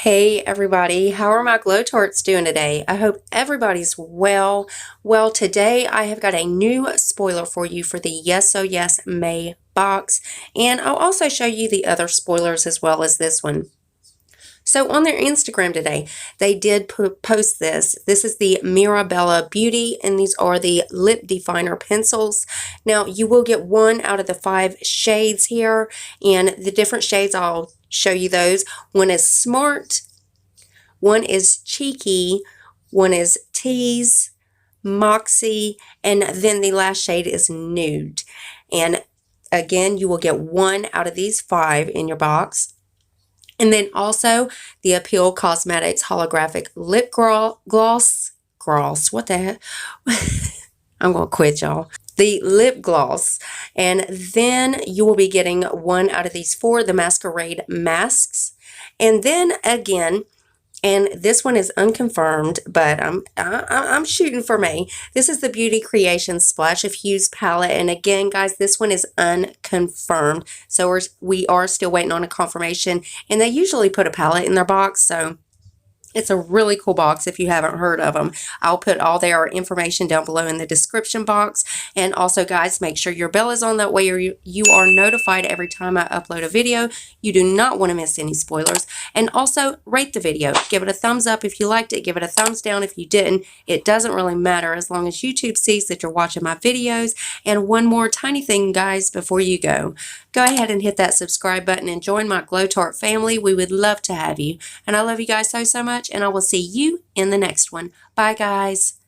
Hey everybody, how are my Glow Tarts doing today? I hope everybody's well. Well, today I have got a new spoiler for you for the Yas May box, and I'll also show you the other spoilers as well as this one. So on their Instagram today, they did post this. This is the Mirabella Beauty, and these are the lip definer pencils. Now, you will get one out of the 5 shades here, and the different shades, I'll show you those. One is Smart, one is Cheeky, one is Tease, Moxie, and then the last shade is Nude. And again, you will get one out of these 5 in your box. And then also the Appeal Cosmetics Holographic Lip Gloss. What the heck? I'm going to quit, y'all. The lip gloss. And then you will be getting one out of these 4, the Masquerade masks. And then again, and this one is unconfirmed, but I'm shooting for May. This is the Beauty Creations Splash of Hues palette, and again, guys, this one is unconfirmed, so we are still waiting on a confirmation. And they usually put a palette in their box, so it's a really cool box if you haven't heard of them. I'll put all their information down below in the description box. And also, guys, make sure your bell is on. That way you are notified every time I upload a video. You do not want to miss any spoilers. And also, rate the video. Give it a thumbs up if you liked it. Give it a thumbs down if you didn't. It doesn't really matter as long as YouTube sees that you're watching my videos. And one more tiny thing, guys, before you go. Go ahead and hit that subscribe button and join my Glow Tart family. We would love to have you. And I love you guys so much, and I will see you in the next one. Bye, guys.